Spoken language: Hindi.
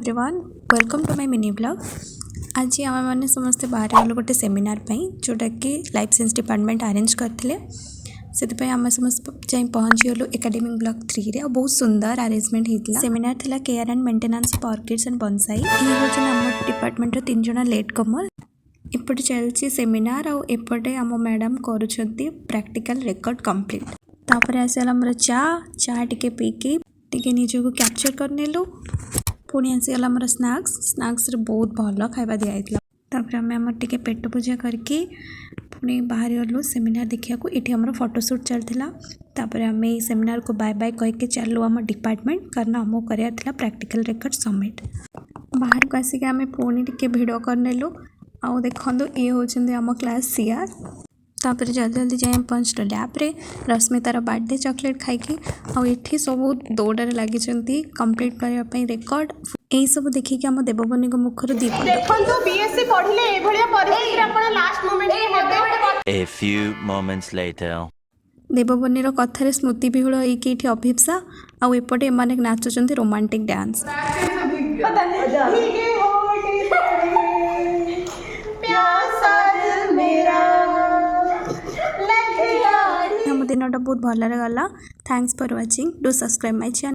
Everyone, welcome to my mini blog. आज आम मैंने समस्ते बाहर गलु गोटे सेमिनार जोटा कि लाइफ साइंस डिपार्टमेंट अरेंज करते से आम समस्त जाए पहुँची गलु एकेडमिक ब्लॉक 3 रे। बहुत सुंदर अरेंजमेंट होता सेमिनार थिला care and maintenance of orchids and bonsai. ये हूँ आम डिपार्टमेंट 3 जन लेट कमर। एपटे चलती सेमिनार आउपटे आम मैडम करुँच प्रैक्टिकल रिकॉर्ड कंप्लीट। तापर आसला आमर चा टिके पीकी टिके निजको कैप्चर करनेलु। पुणी आसीगला आमर स्नाक्स रे बहुत भल खाଇବା दिखाई। तापर आम आम टिके पेट पूजा करके पुणी बाहर गलु सेमिनार देखा। ये आमर फोटोशूट चलता। तापर आम ये सेमिनार को बाय बाय कहीकि चलु आम डिपार्टमेंट कारण आमको कराया प्रैक्टिकल रिकॉर्ड सबमिट। बाहर को आसिक आम पुणी टिके भिड करनेलु। आउ देखो ये होचंदी आम क्लास सीआर। तापर जल्दी जल्दी जाए पहुँचल लैब रे। रश्मितार बर्थडे चॉकलेट खाइकी आठी सब दौड़े लगी कंप्लीट करने रेकर्ड। यही सब देखिए आम देवबनी को मुखर दीप बीएससी पढ़िले ए भलिया परिस्थिति रे आपण लास्ट मोमेंट रे हेबे। A few moments later. देवबनी कथार स्मृति विहुल होइकी अभिप्सा आउ एपटे एमाने नाचुचंती रोमांटिक डांस। दिन बहुत भल गला। Thanks for watching. Do subscribe my channel.